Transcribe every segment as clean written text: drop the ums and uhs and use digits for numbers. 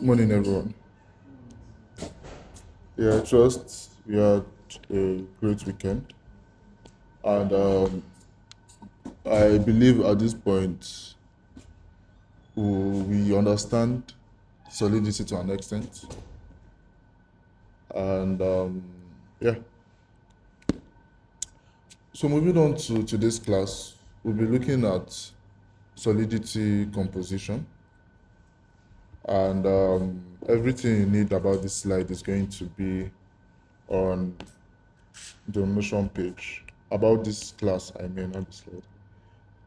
Morning, everyone. Yeah, I trust we had a great weekend, and I believe at this point we understand solidity to an extent, and yeah. So moving on to today's class, we'll be looking at solidity composition, and everything you need about this slide is going to be on the notion page. About this class, I mean, not the slide.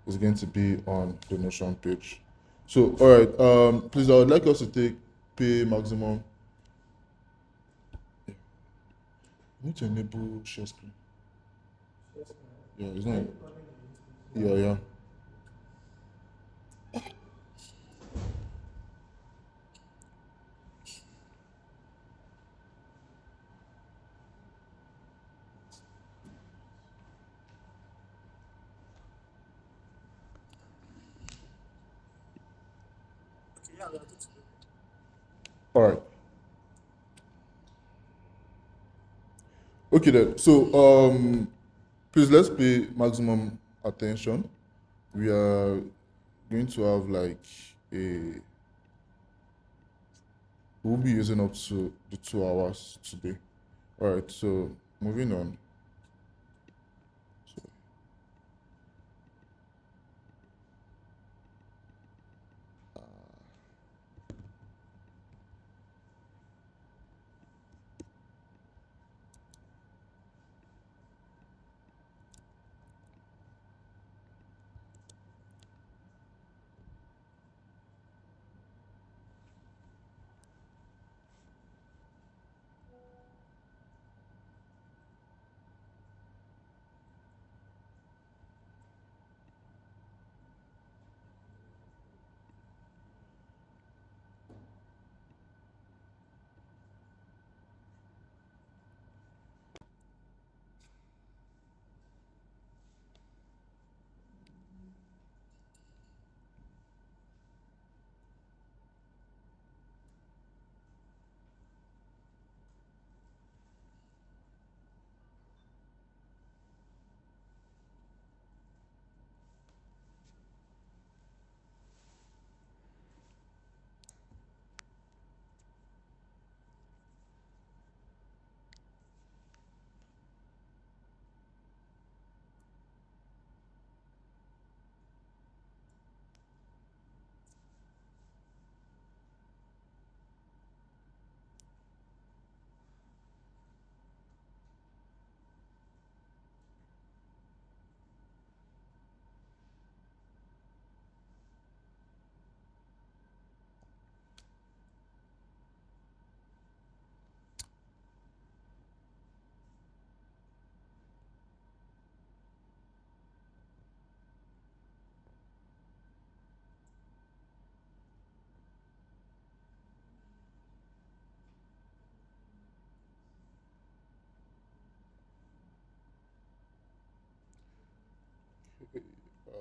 Is going to be on the Notion page. So, all right, please, I would like us to take pay maximum. Yeah. I need to enable share screen. Yeah, it's not. Yeah, yeah. All right. Okay then. So, please let's pay maximum attention. We are going to have like a. We'll be using up to the 2 hours today. All right. So, moving on. So,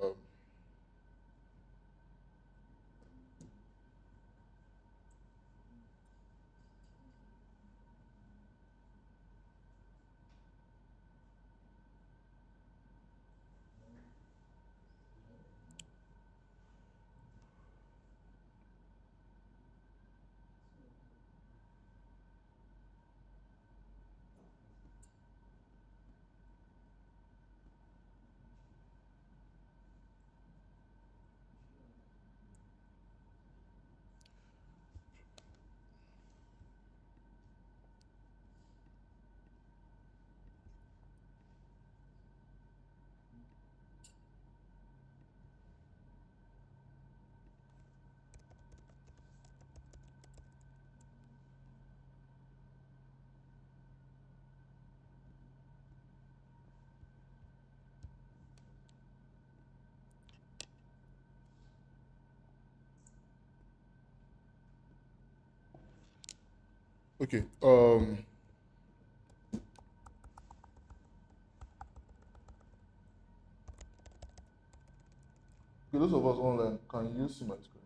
um, okay. Okay, those of us online, can you see my screen?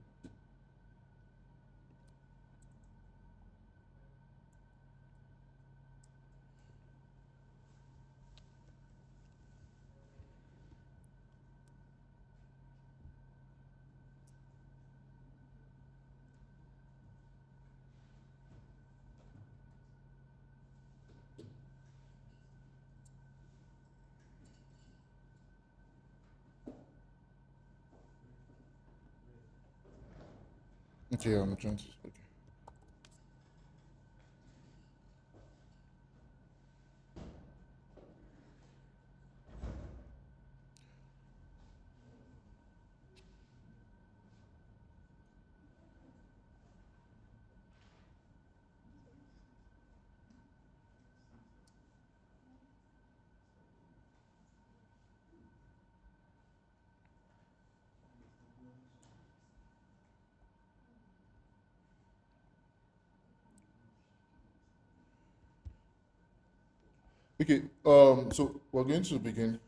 Okay, I'm trying to. Okay. Okay. So we're going to begin.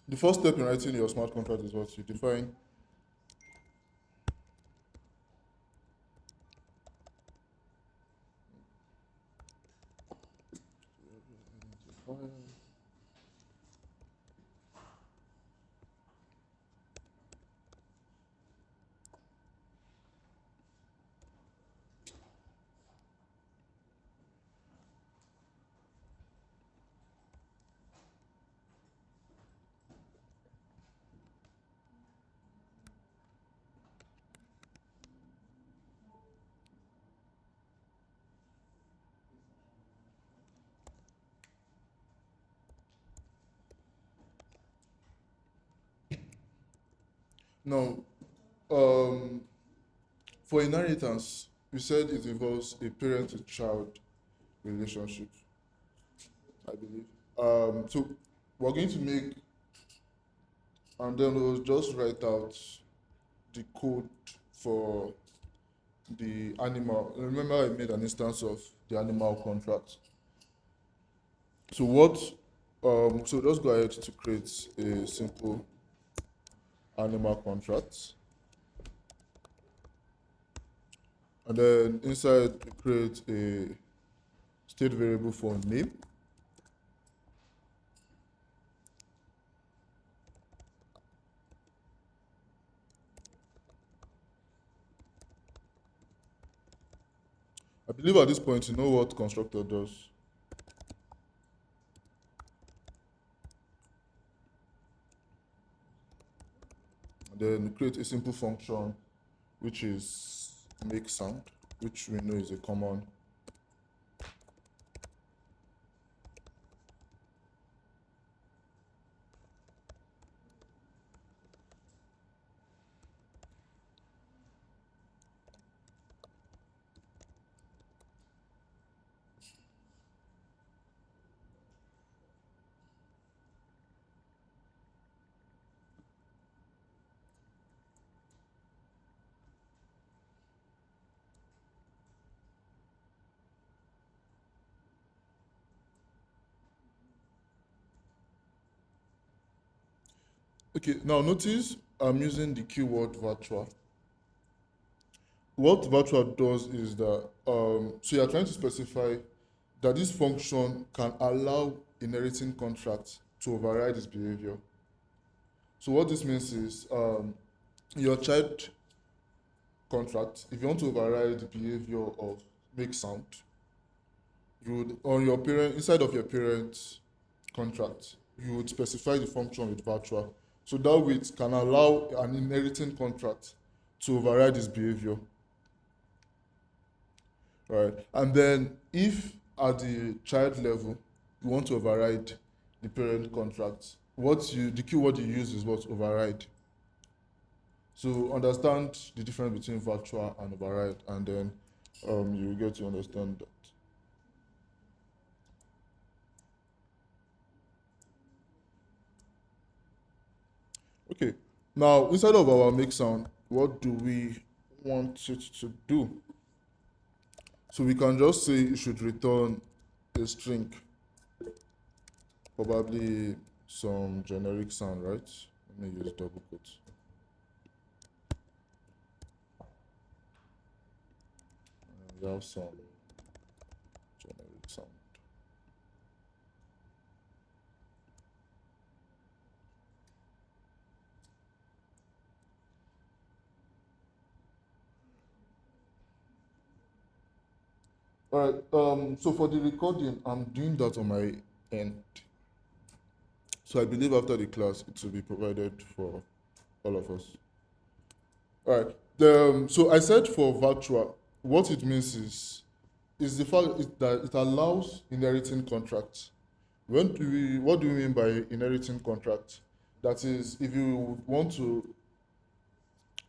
The first step in writing your smart contract is what you define. Now, um, for inheritance, you said it involves a parent to child relationship, I believe. So we're going to make, and then we'll just write out the code for the animal. Remember, I made an instance of the animal contract. So so let's go ahead to create a simple animal contract. And then inside, create a state variable for name. I believe at this point you know what constructor does. And then create a simple function which is make sound, which we know is a common. Okay, now notice I'm using the keyword virtual. What virtual does is that, so you're trying to specify that this function can allow inheriting contract to override its behavior. So what this means is, your child contract, if you want to override the behavior of make sound, you would on your parent inside of your parent contract, you would specify the function with virtual. So that way it can allow an inheriting contract to override this behavior. Right? And then if at the child level you want to override the parent contract, the keyword you use is what override. So understand the difference between virtual and override, and then you will get to understand that. Okay. Now inside of our make sound, what do we want it to do? So we can just say it should return a string, probably some generic sound, right? Let me use double quotes. We have some generic sound. All right. So for the recording, I'm doing that on my end. So I believe after the class, it will be provided for all of us. All right. So I said for virtual, what it means is the fact that it allows inheriting contracts. What do we mean by inheriting contract? That is, if you want to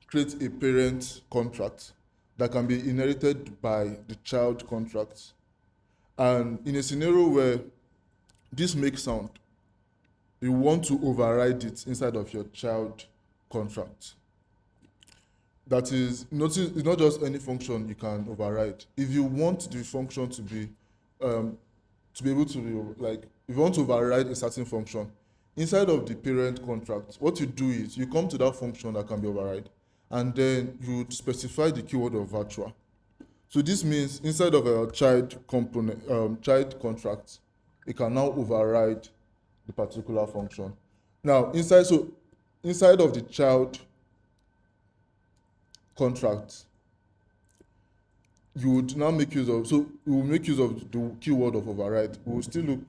create a parent contract that can be inherited by the child contract, and in a scenario where this makes sound, you want to override it inside of your child contract. That is, notice it's not just any function you can override. If you want the function to be able to be like, if you want to override a certain function inside of the parent contract, what you do is you come to that function that can be override, and then you specify the keyword of virtual. So this means inside of a child contract, it can now override the particular function. Now, inside of the child contract, you would now make use of, so we will make use of the keyword of override. We will still look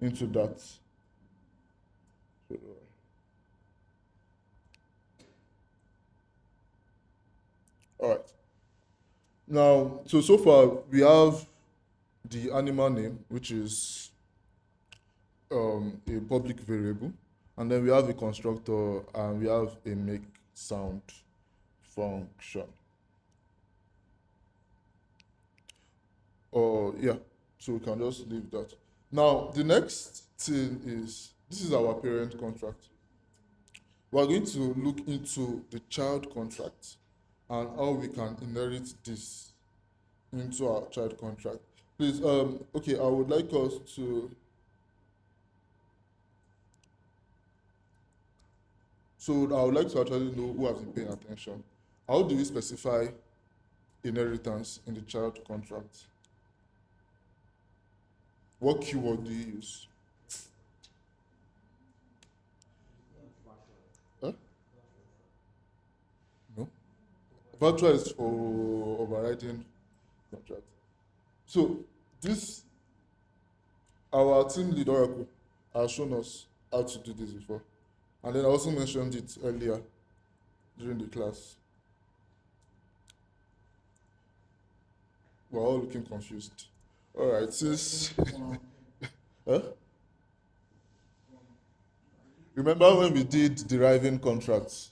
into that. All right. Now, so far we have the animal name, which is a public variable, and then we have a constructor, and we have a make sound function. Yeah, so we can just leave that. Now, the next thing is, this is our parent contract. We are going to look into the child contract and how we can inherit this into our child contract. Please, okay, I would like us to, so I would like to actually know who has been paying attention. How do we specify inheritance in the child contract? What keyword do you use? Huh? No. Virtual is for overriding contract. So this, our team lead Oracle has shown us how to do this before. And then I also mentioned it earlier during the class. We're all looking confused. All right, since huh? Remember when we did deriving contracts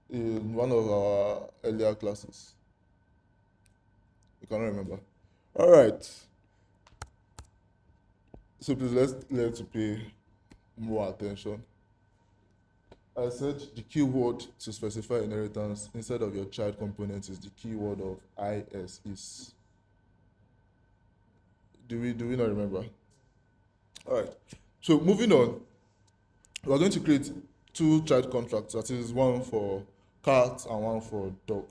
in one of our earlier classes? You cannot remember. All right. So please let's learn to pay more attention. I said the keyword to specify inheritance instead of your child component is the keyword of is. Do we not remember? All right. So moving on, we're going to create two child contracts. That is one for cat and one for dog.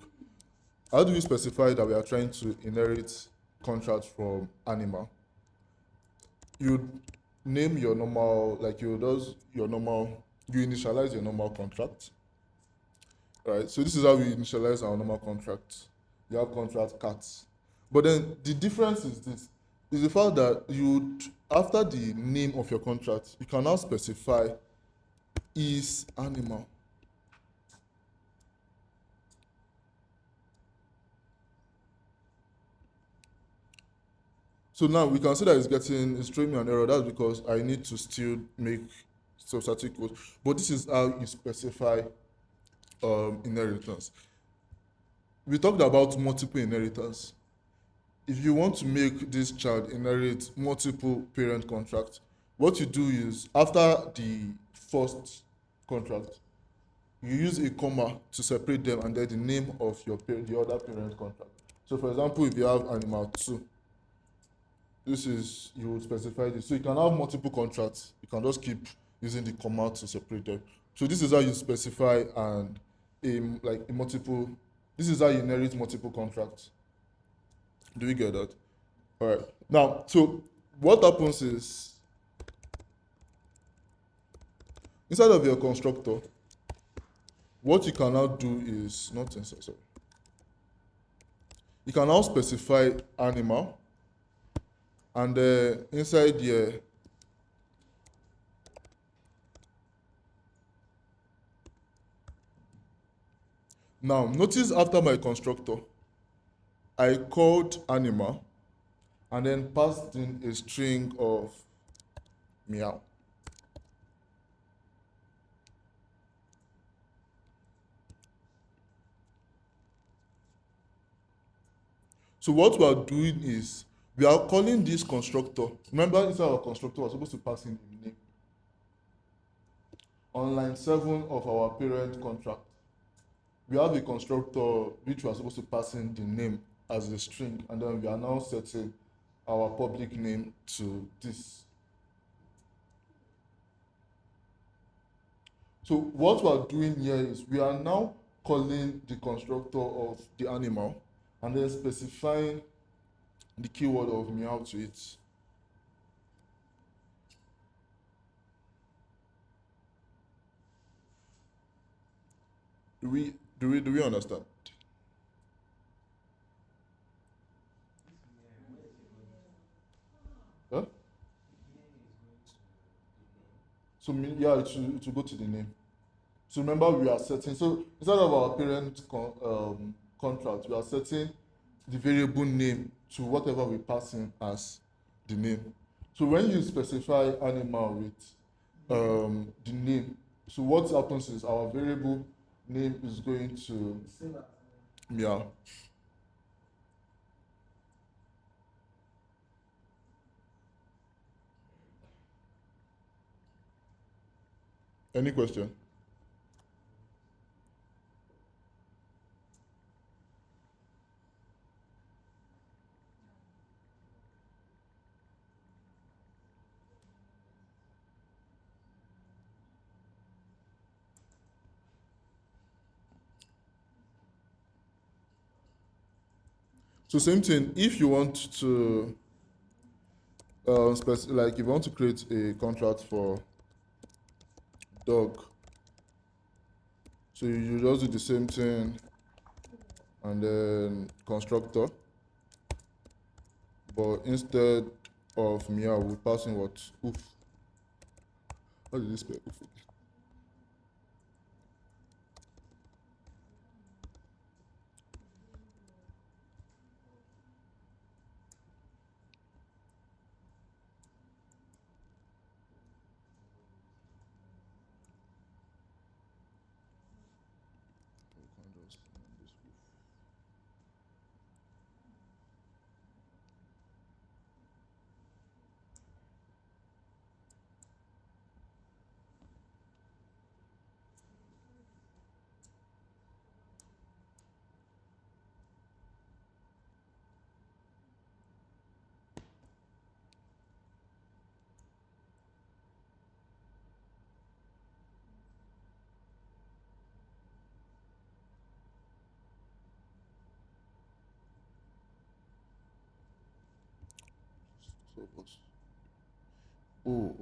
How do we specify that we are trying to inherit contract from animal? You name your normal, like you initialize your normal contract. All right, so this is how we initialize our normal contract. You have contract cats. But then the difference is this, is the fact that after the name of your contract, you can now specify is animal. So now we can see that it's throwing me an error. That's because I need to still make substatic code. But this is how you specify inheritance. We talked about multiple inheritance. If you want to make this child inherit multiple parent contracts, what you do is after the first contract, you use a comma to separate them and then the name of the other parent contract. So for example, if you have animal 2, you would specify this. So you can have multiple contracts. You can just keep using the comma to separate them. So this is how you specify this is how you inherit multiple contracts. Do we get that? All right. Now, so what happens is, inside of your constructor, what you can now do is, you can now specify animal, and inside here, Now, notice after my constructor, I called animal and then passed in a string of meow. So what we are doing is we are calling this constructor. Remember, inside our constructor, we're supposed to pass in a name. On line 7 of our parent contract, we have a constructor which we are supposed to pass in the name as a string, and then we are now setting our public name to this. So what we are doing here is we are now calling the constructor of the animal and then specifying the keyword of meow to it. Do we understand? Huh? So yeah, it will go to the name. So remember we are setting, so instead of our parent contract, we are setting the variable name to whatever we pass in as the name. So when you specify animal with the name, so what happens is our variable name is going to meow. Any question? So same thing, if you want to like if you want to create a contract for dog, so you just do the same thing and then constructor, but instead of meow we pass in what? Oof. How did this spell oof? So what's sorry. Oh.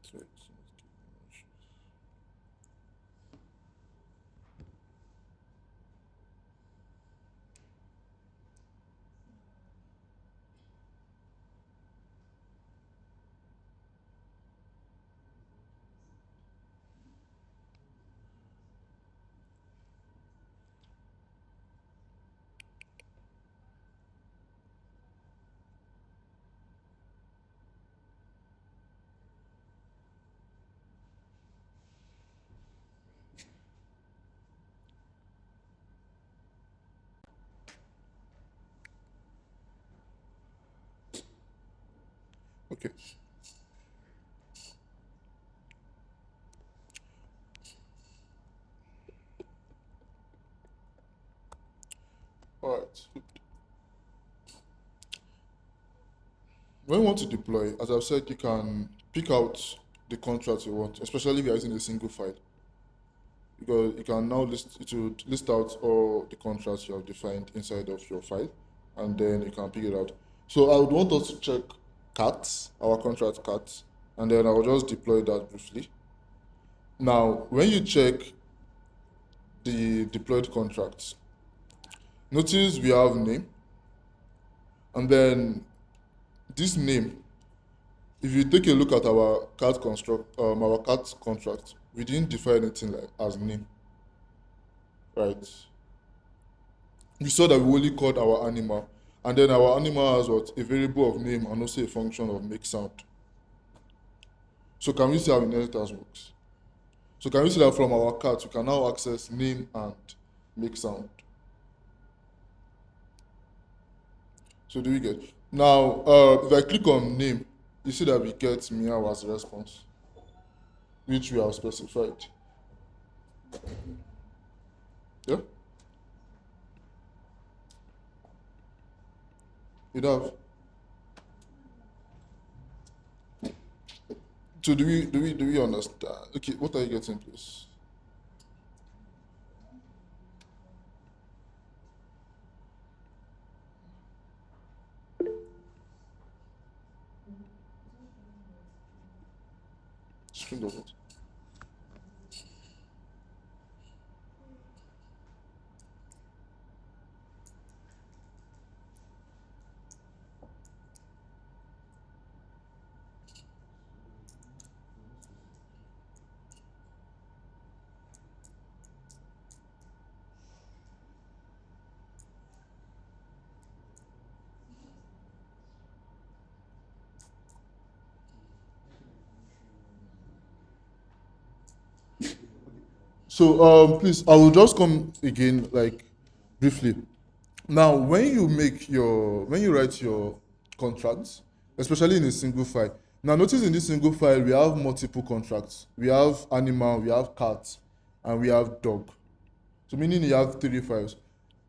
So it's not giving me issues. Okay. All right. When you want to deploy, as I've said, you can pick out the contract you want, especially if you're using a single file, because you can now list out all the contracts you have defined inside of your file, and then you can pick it out. So I would want us to check cat, our contract cat, and then I will just deploy that briefly. Now, when you check the deployed contracts, notice we have name, and then this name, if you take a look at our cat contract, we didn't define anything like as name, right? We saw that we only called our animal, and then our animal has what, a variable of name and also a function of make sound. So can we see how inheritance works? So can we see that from our cat we can now access name and make sound? So do we get now? If I click on name, you see that we get meow as a response, which we have specified. Yeah, you have. So do we understand? Okay, what are you getting, please? String of it. So please, I will just come again, like briefly. Now, when you write your contracts, especially in a single file. Now, notice in this single file we have multiple contracts. We have animal, we have cat, and we have dog. So meaning you have three files.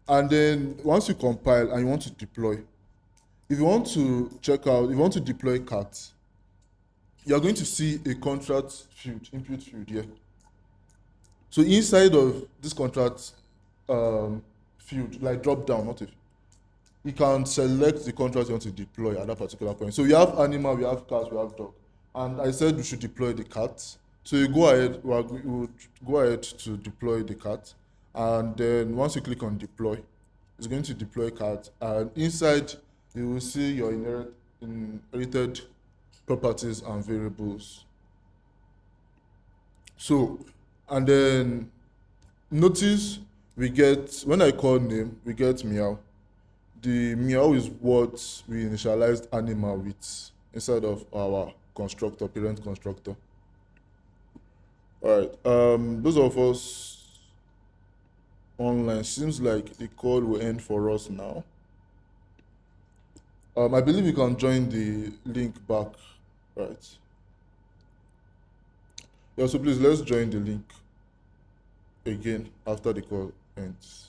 And then once you compile and you want to deploy, if you want to check out, if you want to deploy cat, you are going to see a contract field, input field here. So inside of this contract field, like drop down, not if you can select the contract you want to deploy at that particular point. So we have animal, we have cat, we have dog. And I said we should deploy the cat. So you go ahead, we would go ahead to deploy the cat. And then once you click on deploy, it's going to deploy cat. And inside, you will see your inherited properties and variables. So, and then notice we get, when I call name, we get meow. The meow is what we initialized animal with inside of our constructor, parent constructor. All right. Those of us online, seems like the call will end for us now. I believe you can join the link back, right? Yeah. So please let's join the link again after the call ends.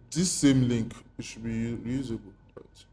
This same link should be reusable, right?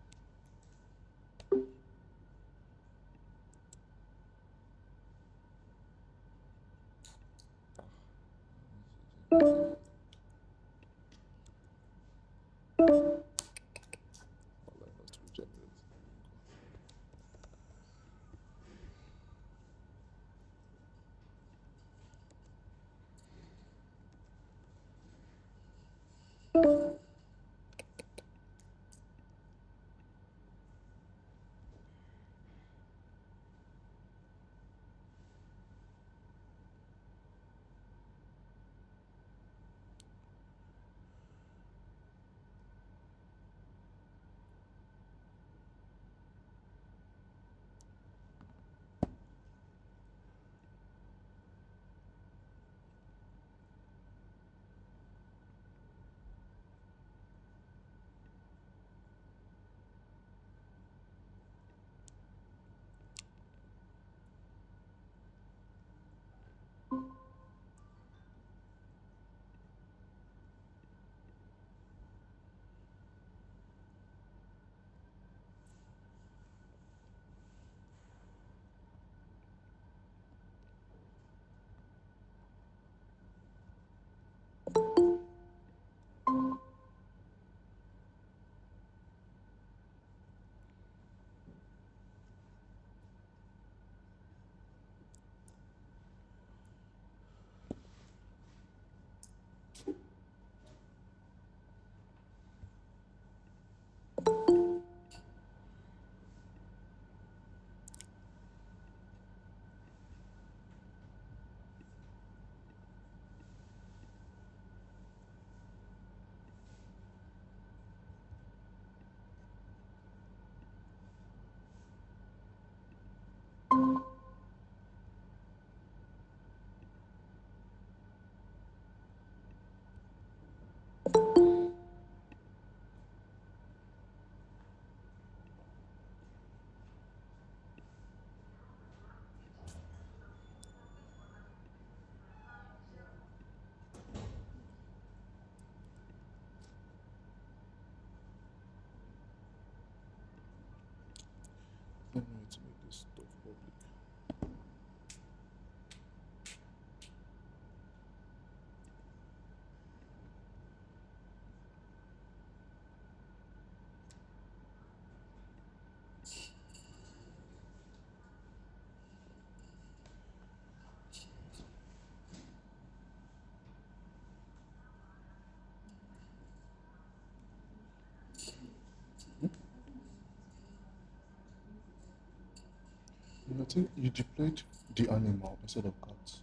I think you deployed the animal instead of cats.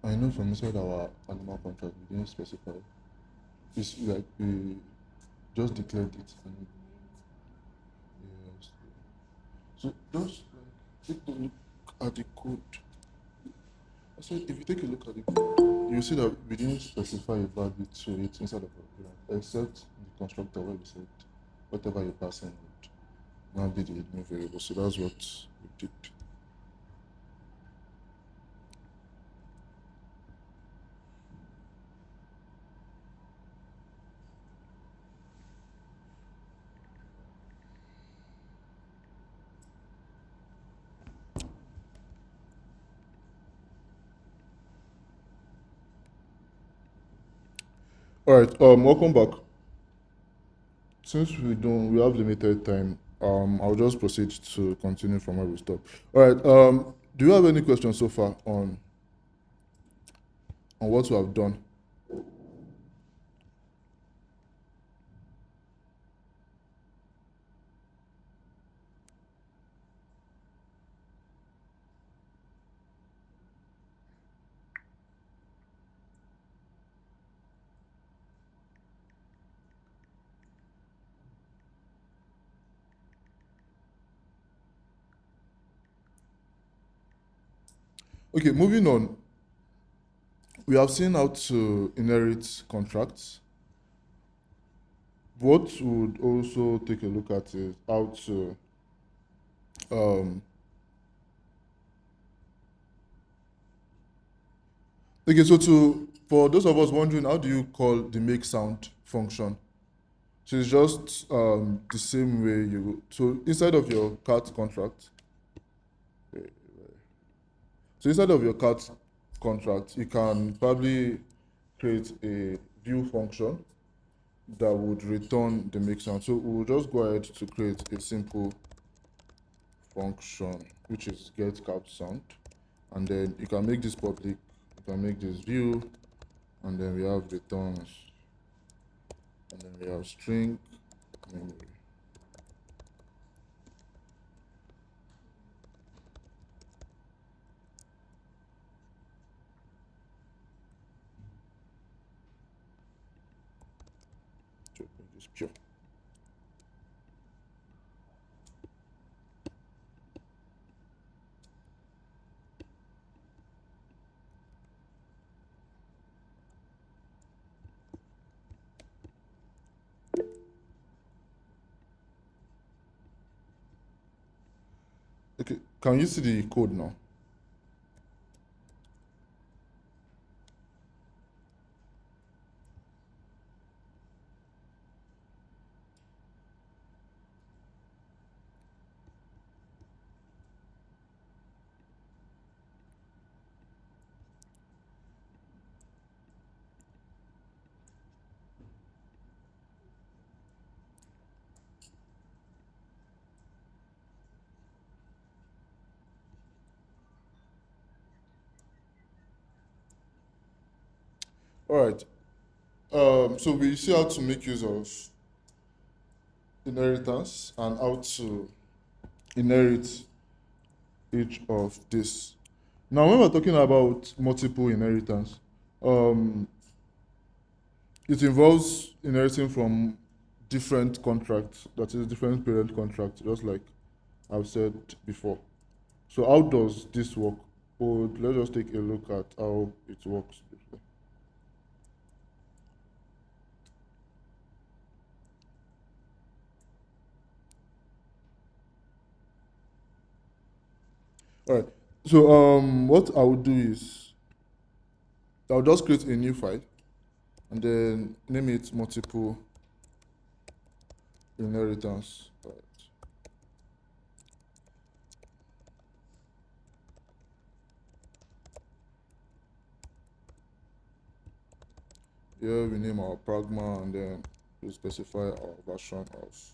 I know from inside our animal contract we didn't specify. It's like we just declared it. And, yes. So just like take a look at the code. I said if you take a look at the code, you see that we didn't specify a value to it inside of our variable, except the constructor where we said whatever you pass in would now be the new variable. So that's what we did. All right. Welcome back. Since we have limited time, I'll just proceed to continue from where we stopped. All right. Do you have any questions so far on what we have done? Okay. Moving on. We have seen how to inherit contracts. What we would also take a look at is how to um, okay, so to for those of us wondering how do you call the make sound function? So it's just the same way so inside of your cat contract, so inside of your cat contract, you can probably create a view function that would return the make sound. So we'll just go ahead to create a simple function which is get cat sound, and then you can make this public, you can make this view, and then we have returns, and then we have string memory. So this pure. Okay, can you see the code now? All right. So we see how to make use of inheritance and how to inherit each of this. Now, when we're talking about multiple inheritance, um, it involves inheriting from different contracts, that is, different parent contracts, just like I've said before. So, how does this work? Oh, let's just take a look at how it works briefly. All right. So, what I would do is I'll just create a new file and then name it multiple inheritance. Right. Here we name our pragma and then we specify our version of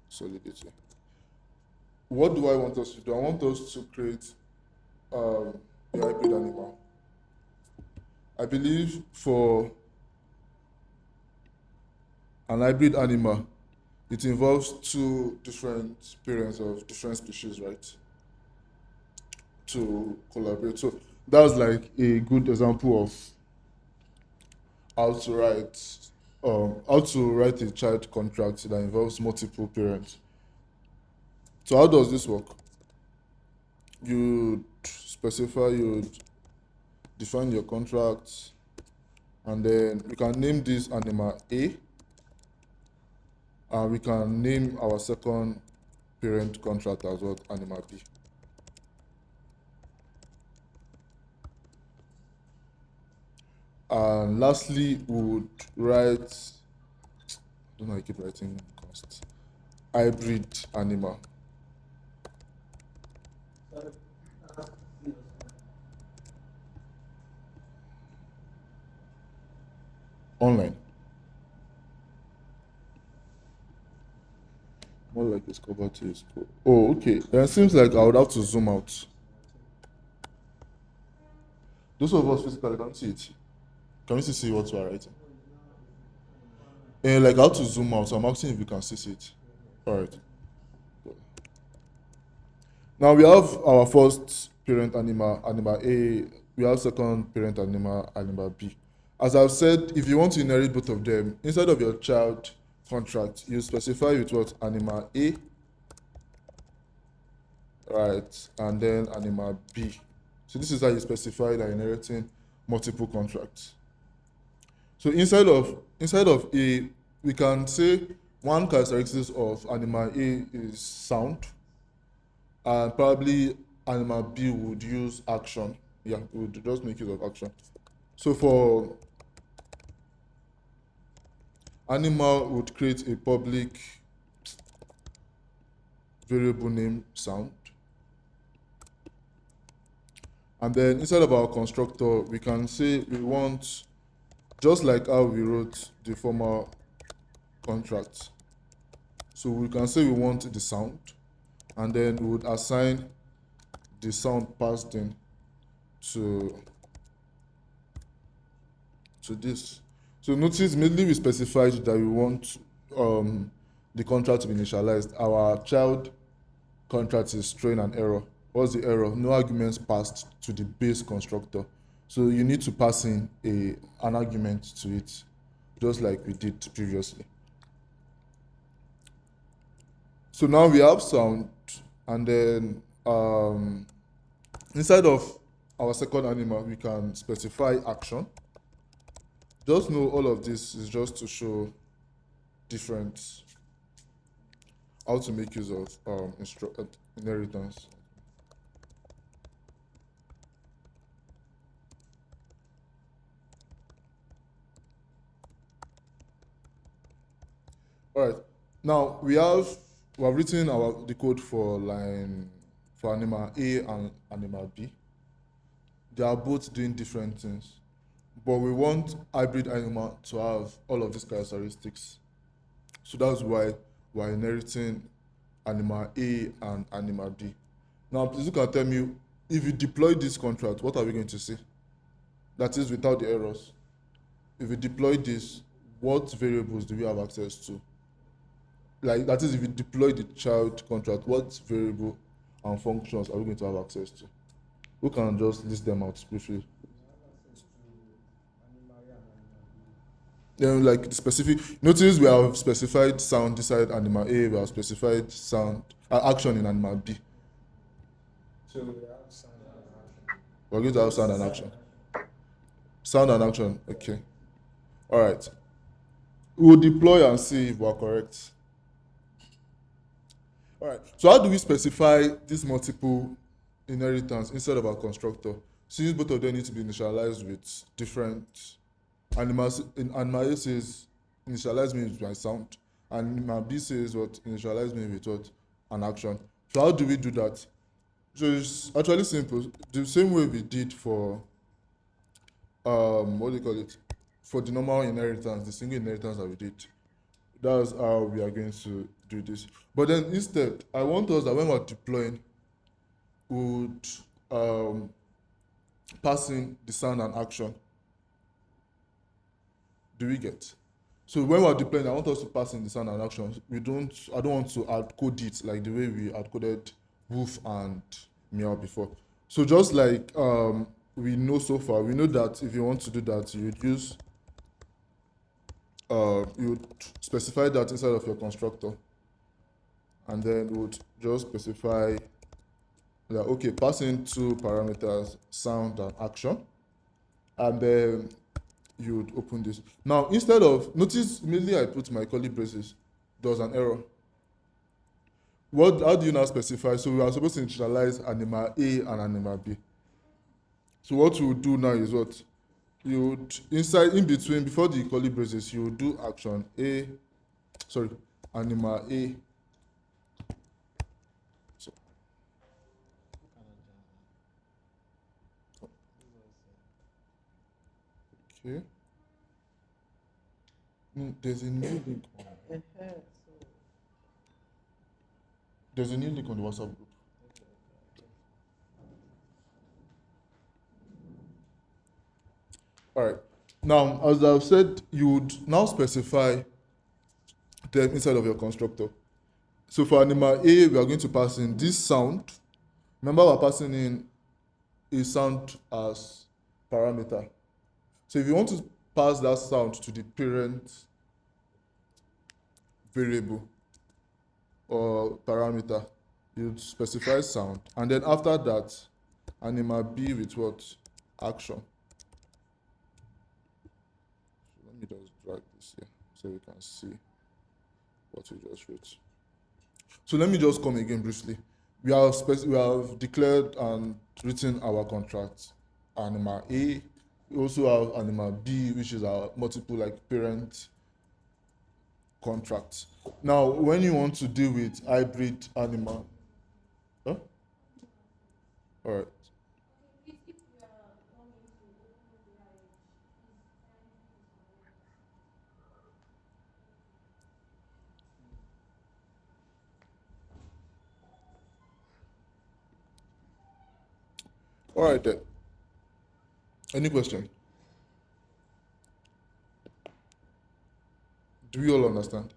Solidity. What do I want us to do? I want us to create a hybrid animal. I believe for an hybrid animal, it involves two different parents of different species, right? To collaborate. So that's like a good example of how to write how to write a child contract that involves multiple parents. So how does this work? You specify, you define your contract, and then we can name this animal A, and we can name our second parent contract as well, animal B. And lastly, we would write, I don't know, I keep writing const, hybrid animal. Online. More like it's covered to his code. Oh, okay. Then it seems like I would have to zoom out. Those of us physically can't see it. Can we still see what we are writing? And like how to zoom out. So I'm asking if you can still see it. All right. Now we have our first parent animal, animal A. We have second parent animal, animal B. As I've said, if you want to inherit both of them, instead of your child contract, you specify with what animal A, right, and then animal B. So this is how you specify that inheriting multiple contracts. So inside of A, we can say one characteristic of animal A is sound, and probably animal B would use action. Yeah, we would just make use of action. So for animal would create a public variable name sound. And then inside of our constructor, we can say we want, just like how we wrote the former contract. So we can say we want the sound, and then we would assign the sound passed in to this. So notice immediately we specified that we want the contract to be initialized. Our child contract is throwing an error. What's the error? No arguments passed to the base constructor. So you need to pass in an argument to it, just like we did previously. So now we have sound, and then inside of our second animal, we can specify action. Just know all of this is just to show different, how to make use of inheritance. All right. Now we have written the code for animal A and animal B. They are both doing different things, but we want hybrid animal to have all of these characteristics. So that's why we're inheriting animal A and animal B. Now, please you can tell me, if you deploy this contract, what are we going to see? That is without the errors. If we deploy this, what variables do we have access to? Like, that is, if you deploy the child contract, what variable and functions are we going to have access to? We can just list them out briefly. Then, like the specific, notice we have specified sound inside animal A, we have specified sound action in animal B. So we have sound and action. We're going to have sound and action. Sound and action, okay. All right. We'll deploy and see if we're correct. All right. So how do we specify this multiple inheritance instead of our constructor? Since both of them need to be initialized with different animals. In animal A says initialize me with my sound, and animal B says what, initialize me with what, an action. So how do we do that? So it's actually simple. The same way we did for what do you call it? For the normal inheritance, the single inheritance that we did. That's how we are going to do this. But then instead, I want us that when we're deploying, we would pass in the sound and action. Do we get? So when we're deploying, I want us to pass in the sound and action. I don't want to hard code it like the way we hard coded woof and meow before. So just like we know so far, we know that if you want to do that, you would use you would specify that inside of your constructor, and then would just specify that okay, pass in two parameters, sound and action, and then you would open this. Now, instead of, notice immediately I put my curly braces, there was an error. How do you now specify? So we are supposed to initialize animal A and animal B. So what you would do now is what? You would, inside, in between, before the curly braces, you would do action A, sorry, animal A. So, okay. There's a new link on. There's a new link on the WhatsApp group. All right. Now, as I've said, you would now specify them inside of your constructor. So for animal A, we are going to pass in this sound. Remember, we're passing in a sound as parameter. So if you want to pass that sound to the parent variable or parameter, you specify sound. And then after that, animal B with what? Action. So let me just drag this here so we can see what we just wrote. So let me just come again briefly. We have declared and written our contract, animal A. We also have animal B, which is our multiple like parent contract. Now, when you want to deal with hybrid animal, huh? All right. All right then. Any question? Do we all understand?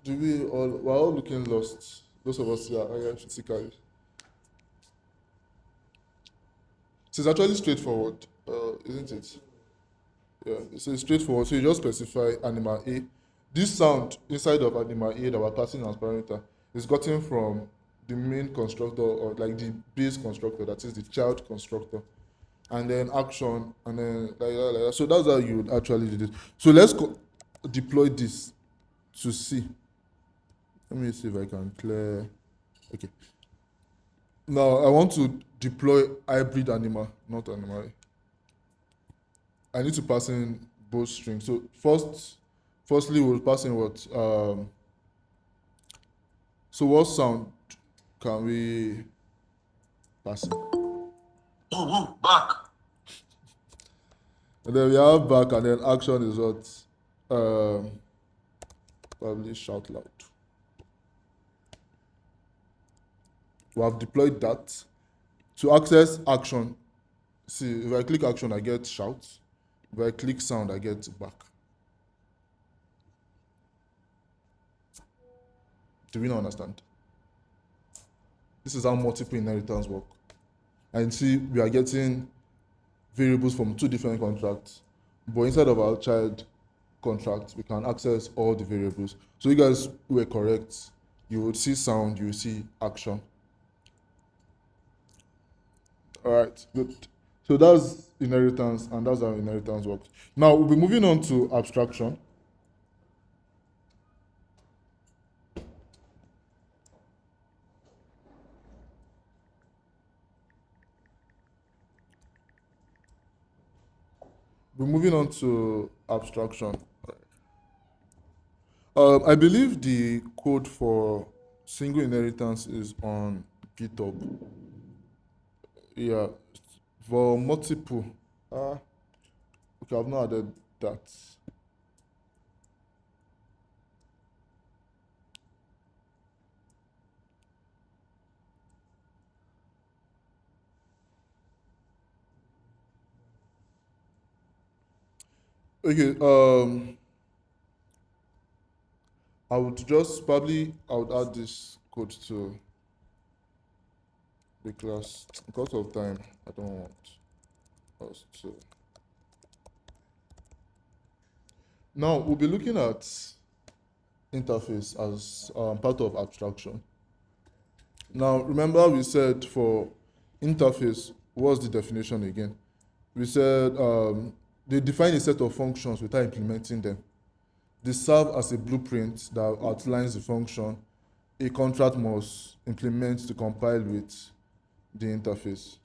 We're all looking lost. Those of us here are physically. It's actually straightforward, isn't it? Yeah, so it's straightforward. So you just specify animal A. This sound inside of animal A that we're passing as parameter is gotten from the main constructor or like the base constructor, that is the child constructor, and then action, and then like that, like that. So that's how you would actually do this. So let's deploy this to see. Let me see if I can clear. Okay. Now I want to deploy hybrid animal, not animal. I need to pass in both strings. So firstly, we'll pass in what? So what sound can we pass in? Back. And then we have back, and then action is what? Probably shout loud. We have deployed that. To access action, see, if I click action, I get shout. If I click sound, I get back. Do we not understand? This is how multiple inheritance work. And see, we are getting variables from two different contracts, but inside of our child contract, we can access all the variables. So you guys were correct. You would see sound, you will see action. All right, good. So that's inheritance, and that's how inheritance works. Now we'll be moving on to abstraction. We're moving on to abstraction. I believe the code for single inheritance is on GitHub. Yeah, for multiple. Okay, I've not added that. Okay, I would just probably I would add this code to the class because of time. I don't want us to. Now we'll be looking at interface as part of abstraction. Now remember we said for interface, what's the definition again? We said they define a set of functions without implementing them. They serve as a blueprint that outlines the function a contract must implement to compile with the interface.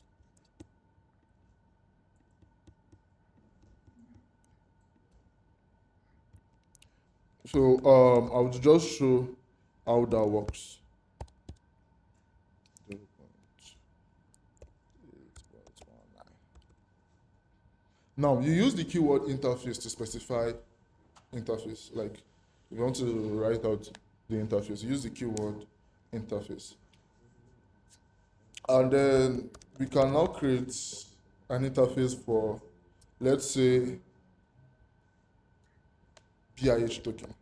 So I would just show how that works. Now you use the keyword interface to specify interface. Like if you want to write out the interface, use the keyword interface. And then we can now create an interface for, let's say, BIH token,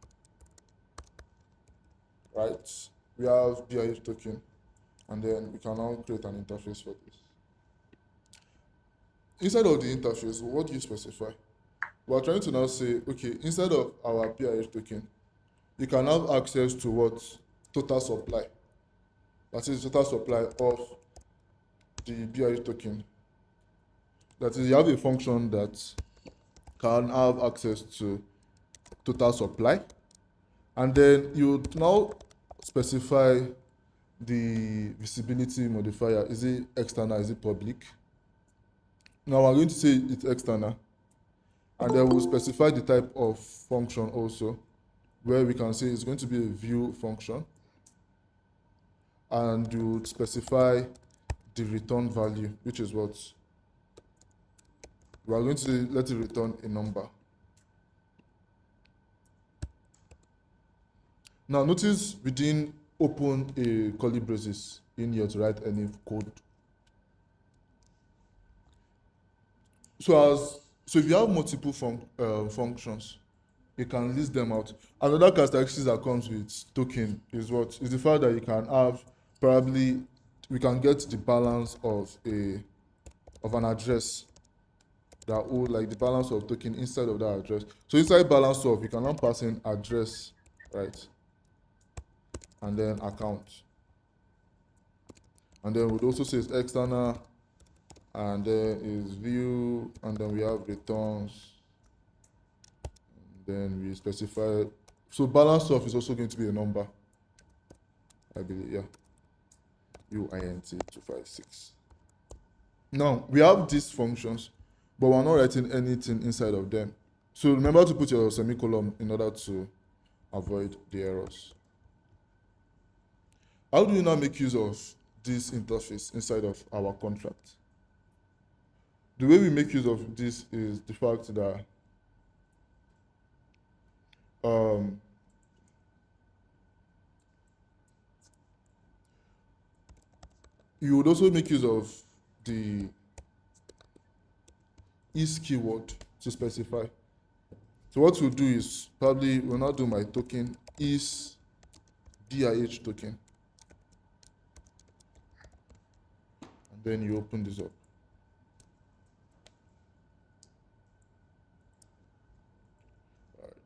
right? We have BIH token, and then we can now create an interface for this. Inside of the interface, what do you specify? We're trying to now say, okay, instead of our BIH token, you can have access to what? Total supply. That is total supply of the BIH token. That is, you have a function that can have access to total supply, and then you now specify the visibility modifier. Is it external? Is it public? Now I'm going to say it's external, and then we'll specify the type of function also, where we can say it's going to be a view function, and you would specify the return value, which is what we are going to let it return a number. Now notice we didn't open a curly braces in here to write any code. So if you have multiple functions, you can list them out. Another characteristic that comes with token is what is the fact that you can have probably we can get the balance of an address that hold like the balance of token inside of that address. So inside balance of you can now pass in address, right? And then account. And then we'd also say it's external, and then is view, and then we have returns. Then we specify, so balance of is also going to be a number, I believe, yeah. UINT256. Now we have these functions, but we're not writing anything inside of them. So remember to put your semicolon in order to avoid the errors. How do you now make use of this interface inside of our contract? The way we make use of this is the fact that you would also make use of the is keyword to specify. So what we'll do is probably we'll now do my token is BIH token. And then you open this up. All right.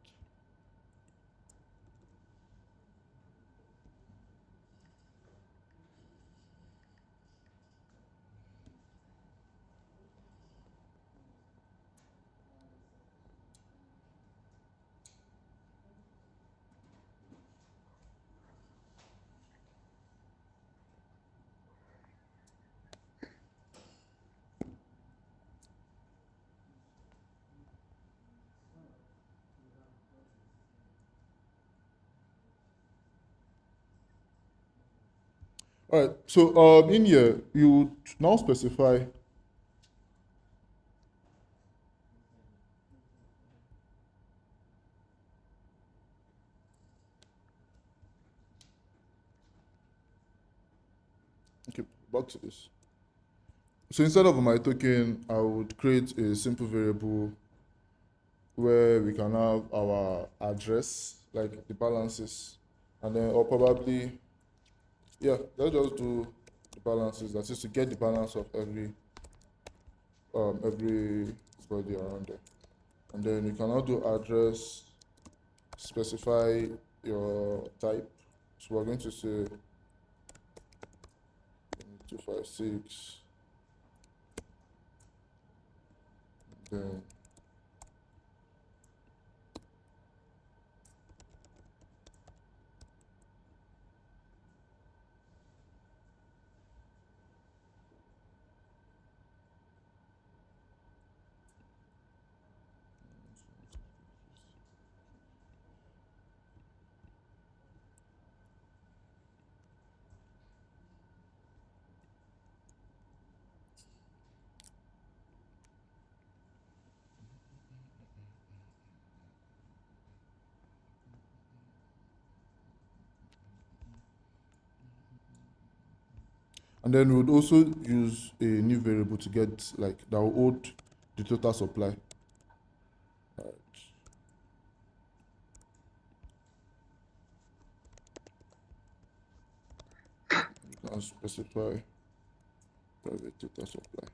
All right, so in here, you would now specify okay, back to this. So instead of my token, I would create a simple variable where we can have our address, like the balances, and then, or probably, yeah, let's just do the balances. That is to get the balance of everybody around there. And then you can now do address, specify your type. So we're going to say 256, then and then we would also use a new variable to get like that will hold the total supply. Right. You can specify private total supply.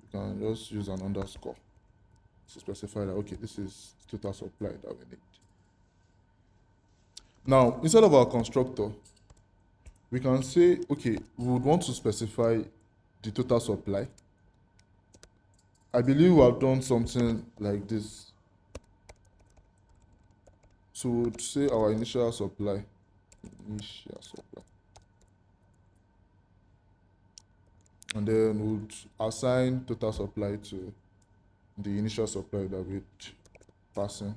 You can just use an underscore to specify that, okay, this is total supply that we need. Now, instead of our constructor, we can say, okay, we would want to specify the total supply. I believe we have done something like this. So we would say our initial supply, and then we would assign total supply to the initial supply that we'd passing.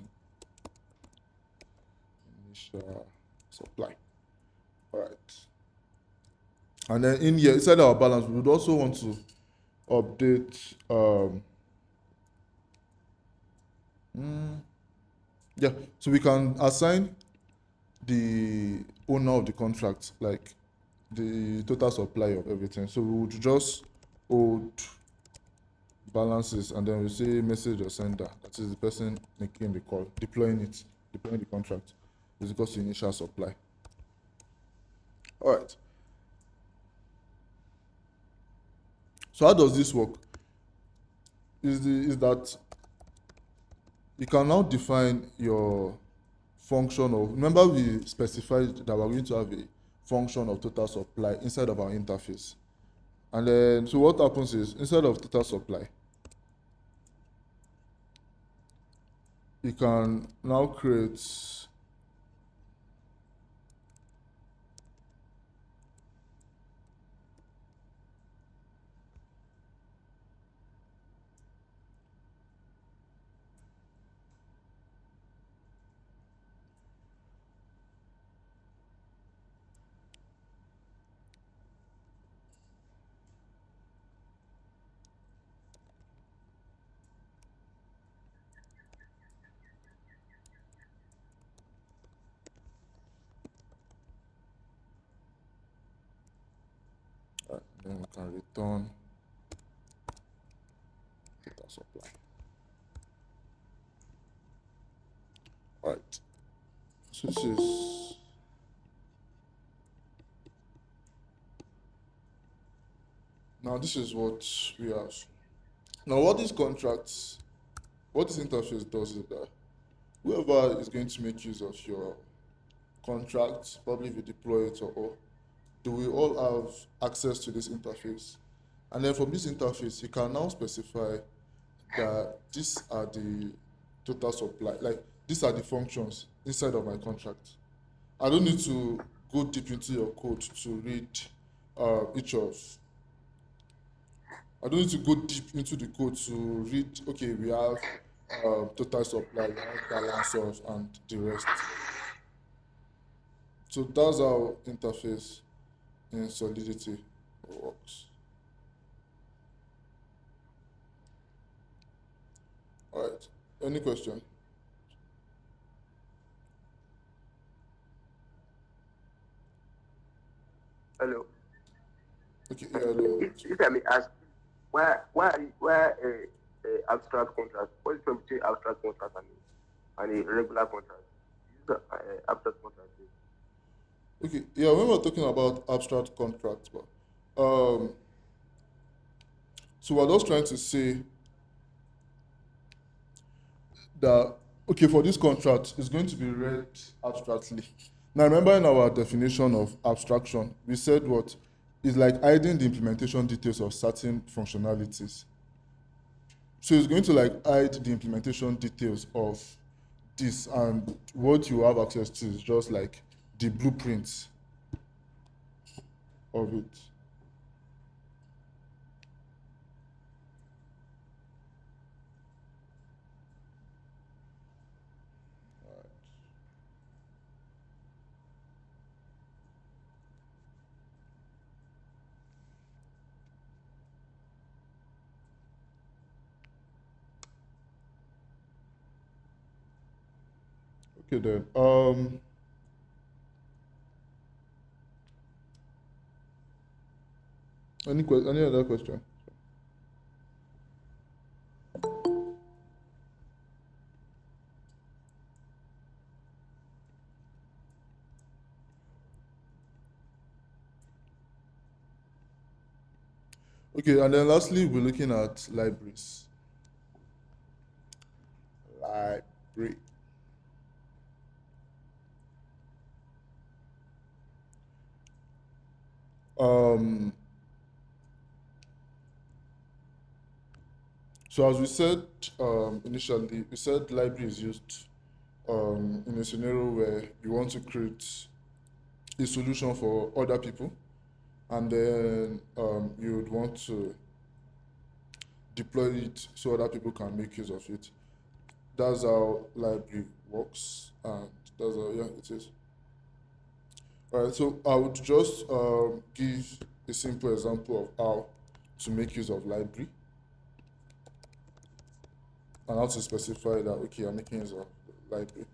Initial supply. All right. And then in here, inside our balance, we would also want to update, yeah, so we can assign the owner of the contract, like the total supply of everything. So we would just hold balances, and then we say message or sender, that is the person making the call, deploying the contract, is equal to initial supply. All right. So how does this work? Is that you can now define your function of, remember we specified that we're going to have a function of total supply inside of our interface. And then, so what happens is, instead of total supply, you can now create then we can return total supply. All right. So this is now this is what we have. Now what this interface does is that whoever is going to make use of your contract, probably if you deploy it or all, do we all have access to this interface? And then from this interface, you can now specify that these are the total supply, like these are the functions inside of my contract. I don't need to go deep into your code to read each of. I don't need to go deep into the code to read, okay, we have total supply, we have balance of, and the rest. So that's how interface in Solidity works. All right. Any question? Hello. Okay. Yeah. Hello. If I may ask, why abstract contract. What is the difference between abstract contract and a regular contract? Use abstract contract. Okay, yeah, when we're talking about abstract contracts, but um, so we're just trying to say that okay, for this contract, it's going to be read abstractly. Now, remember in our definition of abstraction, we said what is like hiding the implementation details of certain functionalities. So it's going to like hide the implementation details of this, and what you have access to is just like the blueprints of it. Okay then. Any other question? Okay, and then lastly, we're looking at libraries. Library. Um, so as we said initially, we said library is used in a scenario where you want to create a solution for other people, and then you would want to deploy it so other people can make use of it. That's how library works, and that's how, yeah, it is. All right, so I would just give a simple example of how to make use of library and how to specify that, okay, I'm making use of the library.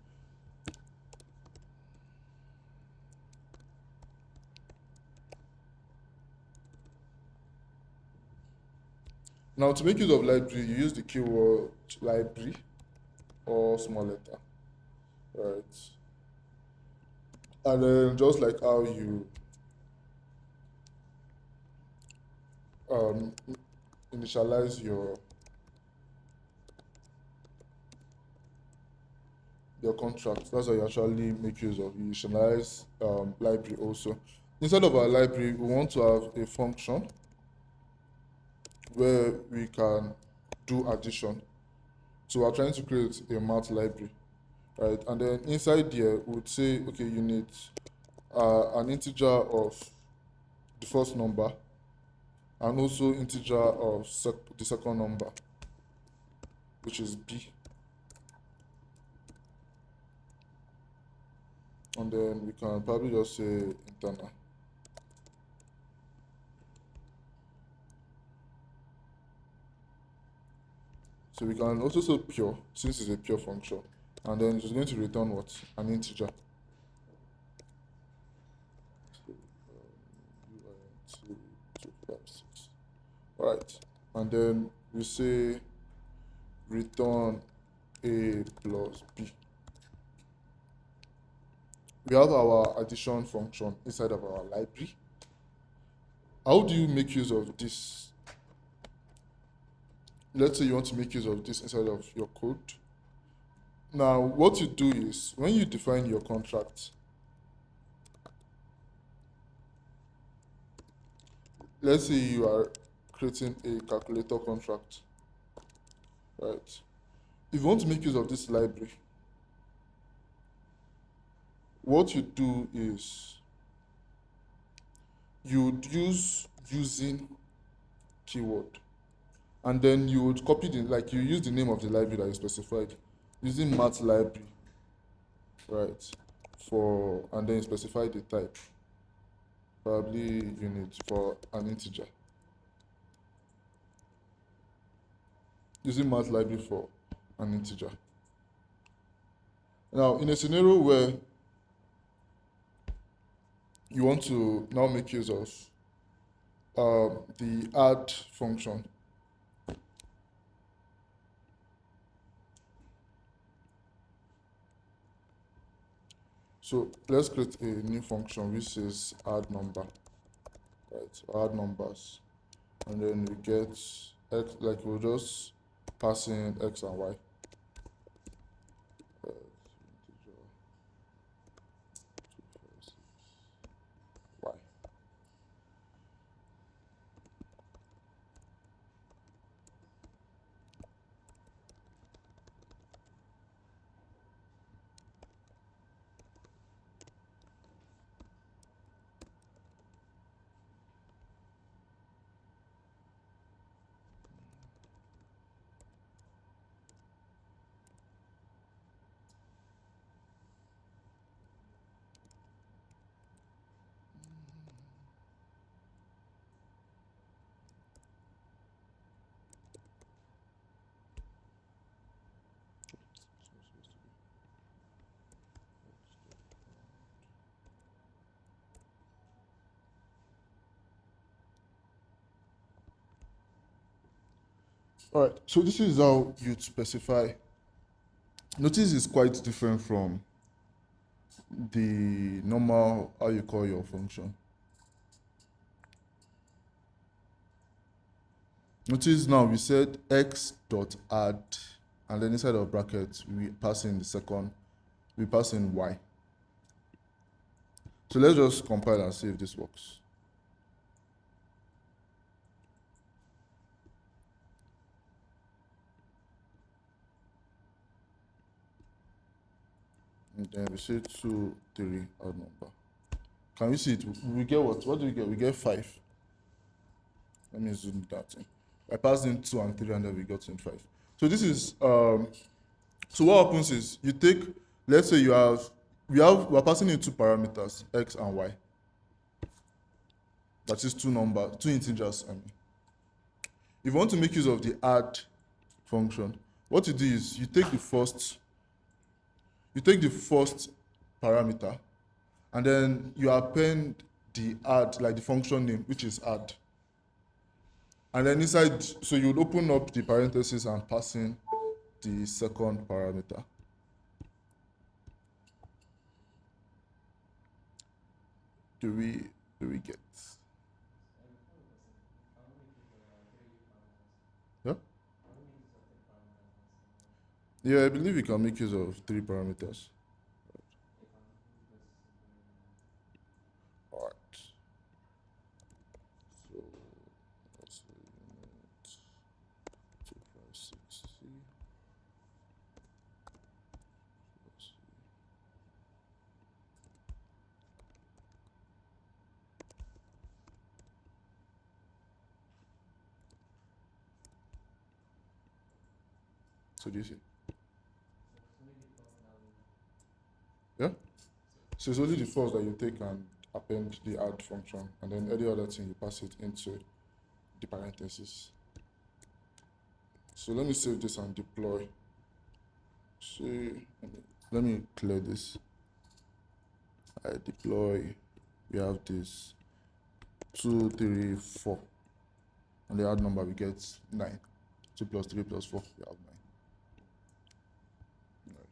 Now, to make use of library, you use the keyword library or small letter, right? And then just like how you um, initialize your contract, that's how you actually make use of. You initialize library also. Instead of our library, we want to have a function where we can do addition. So we're trying to create a math library, right? And then inside there, we would say, okay, you need an integer of the first number and also integer of the second number, which is b. And then we can probably just say internal. So we can also say pure, since it's a pure function. And then it's going to return what? An integer. So, UIN2256. Right. And then we say return a plus b. We have our addition function inside of our library. How do you make use of this? Let's say you want to make use of this inside of your code. Now, what you do is when you define your contract, let's say you are creating a calculator contract, right? If you want to make use of this library, what you do is you would use using keyword, and then you would copy the, like you use the name of the library that you specified using math library, right? For, and then you specify the type, probably unit for an integer, using math library for an integer. Now, in a scenario where you want to now make use of the add function, So let's create a new function which is add number, right? So add numbers, and then we get x, like we'll just pass in x and y. Integer 256 y. All right, so this is how you'd specify. Notice it's quite different from the normal, how you call your function. Notice now we said x dot add, and then inside of brackets, we pass in the second, we pass in y. So let's just compile and see if this works. And then we say 2, 3, odd number. Can we see it? We get what? What do we get? We get 5. Let me zoom that in. I passed in 2 and 3, and then we got in 5. So this is, so what happens is you take, let's say we're passing in 2 parameters, x and y. That is 2 integers, I mean. If you want to make use of the add function, what you do is you take the first parameter, and then you append the add, like the function name, which is add. And then inside, so you would open up the parentheses and pass in the second parameter. Do we get? Yeah? Yeah, I believe you can make use of 3 parameters. All right. So let's say unit 256C. So do you see? Yeah? So it's only the first that you take and append the add function, and then any other thing you pass it into the parentheses. So let me save this and deploy. See, let me clear this. I deploy. We have this 2, 3, 4, and the add number we get 9. 2 plus 3 plus 4, we have 9. Right.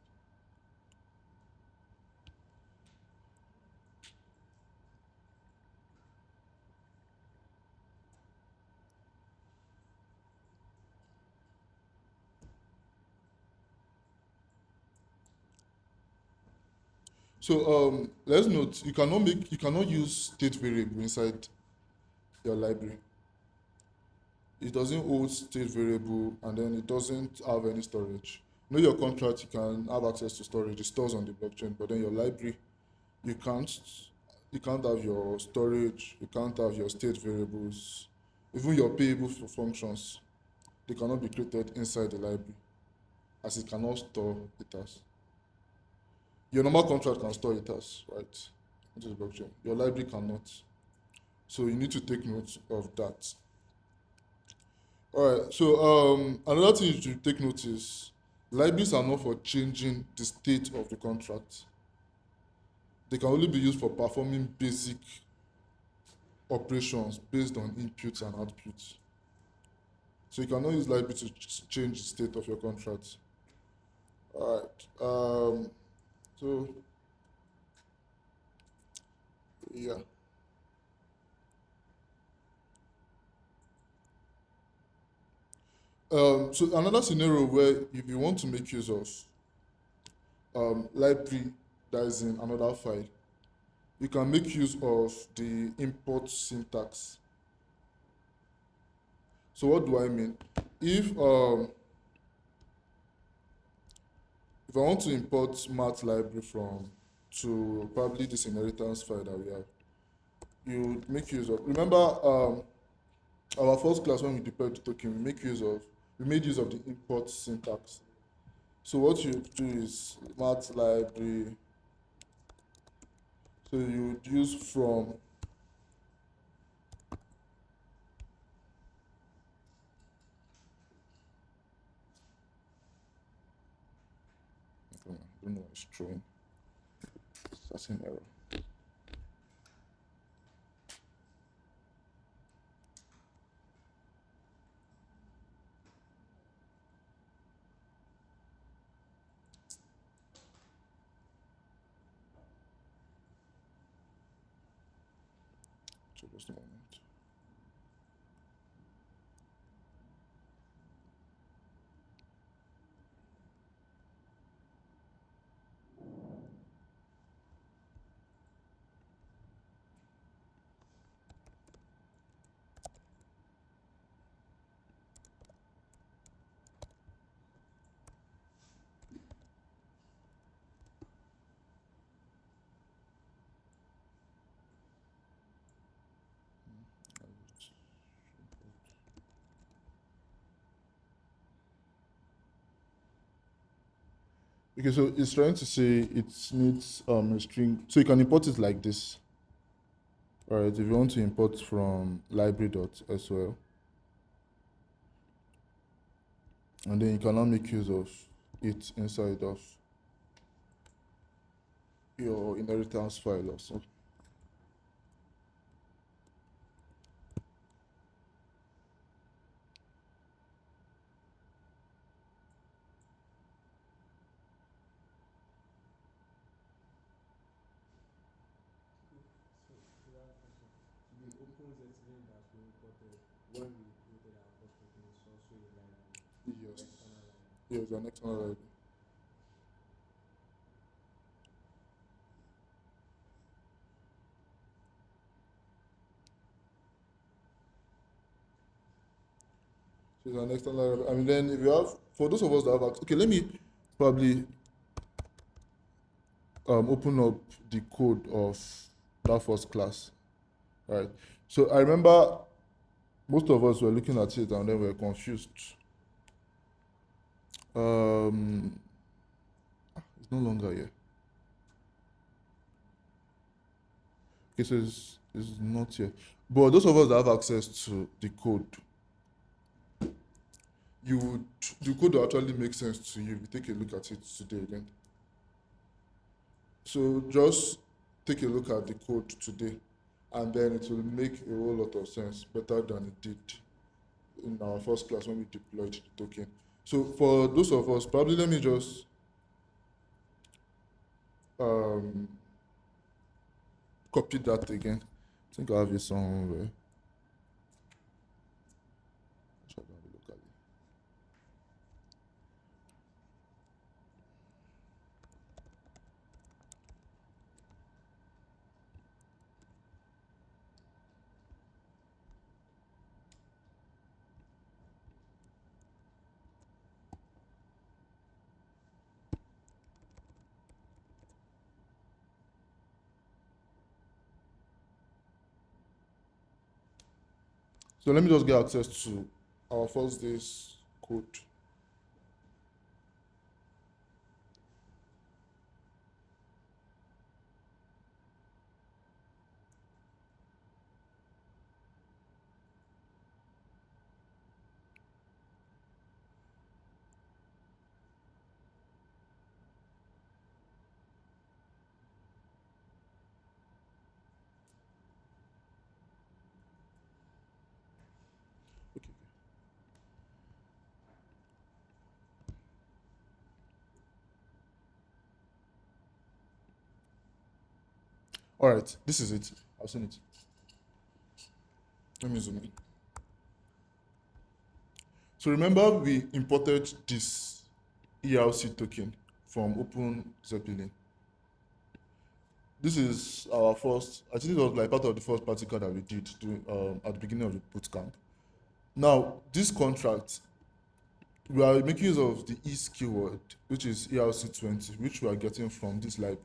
So let's note you cannot use state variable inside your library. It doesn't hold state variable, and then it doesn't have any storage. You know, your contract, you can have access to storage, it stores on the blockchain, but then your library, you can't have your storage, you can't have your state variables, even your payable for functions, they cannot be created inside the library, as it cannot store it as. Your normal contract can store it as, right, into the blockchain. Your library cannot. So you need to take note of that. All right, so another thing you should take note is libraries are not for changing the state of the contract. They can only be used for performing basic operations based on inputs and outputs. So you cannot use library to change the state of your contract. All right, so Yeah. So another scenario where if you want to make use of library that is in another file, you can make use of the import syntax. So what do I mean? If um, if I want to import math library from to probably this inheritance file that we have, you make use of. Remember our first class when we deployed the token, we made use of the import syntax. So what you do is math library. So you would use from. I don't know why it's throwing. That's an error. So just a moment. Okay, so it's trying to say it needs a string. So you can import it like this. All right, if you want to import from library.sol, and then you can now make use of it inside of your inheritance file also. So we have a question. The OpenZSLint that we imported when we created our first token is also a library, Yes. external library. Yes, an external library. So it's an external library. I mean, then if you have, for those of us that have access, okay, let me probably open up the code of that first class. All right. So I remember most of us were looking at it and then we were confused. It's no longer here. Okay, so it's not here. But those of us that have access to the code, the code will actually make sense to you if you take a look at it today again. So just take a look at the code today, and then it will make a whole lot of sense, better than it did in our first class when we deployed the token. So for those of us, probably let me just um, copy that again. I think I have it somewhere. Should I have it locally? So let me just get access to our first day's code. Okay. All right, this is it. I've seen it. Let me zoom in. So remember we imported this ERC token from Open Zeppelin. This is our first, I think it was like part of the first practical that we did at the beginning of the bootcamp. Now, this contract, we are making use of the is keyword, which is ERC20, which we are getting from this library.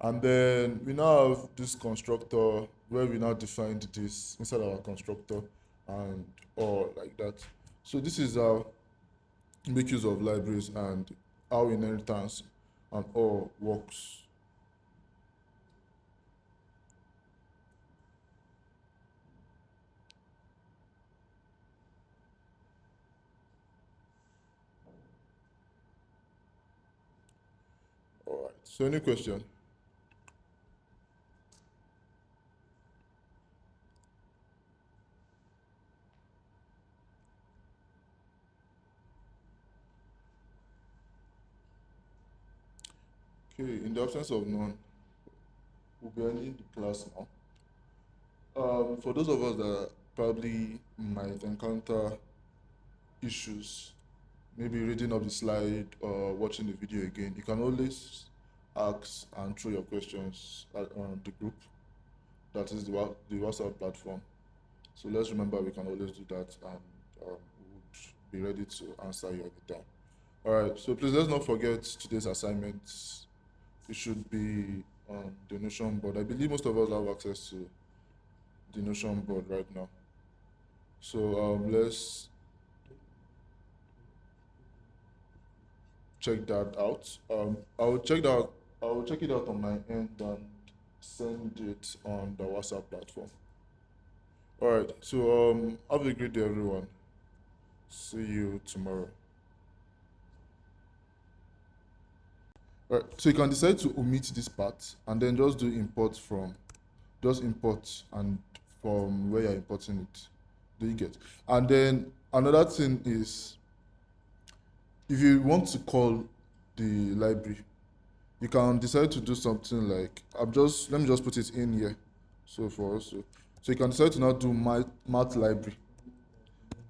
And then we now have this constructor where we now defined this inside our constructor and or like that. So this is how we make use of libraries and how inheritance and all works. All right. So any question? Okay. In the absence of none, we'll be ending the class now. For those of us that probably might encounter issues, maybe reading up the slide or watching the video again, you can always ask and throw your questions on the group. That is the WhatsApp platform. So let's remember we can always do that, and we would be ready to answer you anytime. All right. So please let's not forget today's assignments. It should be on the Notion board. I believe most of us have access to the Notion board right now. So let's check that out. I'll check it out on my end and send it on the WhatsApp platform. All right. So have a great day, everyone. See you tomorrow. All right. So you can decide to omit this part and then just do import and from where you're importing it. Do you get? And then another thing is, if you want to call the library, you can decide to do something like let me just put it in here. So you can decide to now do math library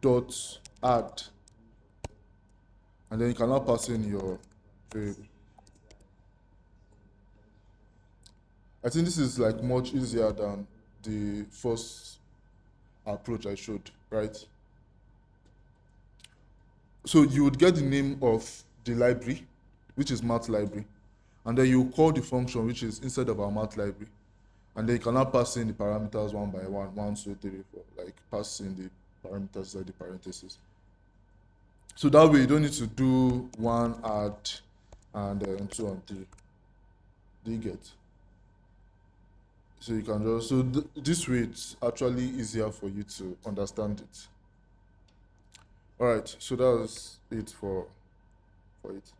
dot add, and then you can now pass in your variable. I think this is like much easier than the first approach I showed, right? So you would get the name of the library, which is math library, and then you call the function which is inside of our math library, and then you can now pass in the parameters one by one, two, three, four, like pass in the parameters inside the parentheses. So that way you don't need to do one add and then two and three. Do you get? So you can just this way it's actually easier for you to understand it. All right, so that's it for it.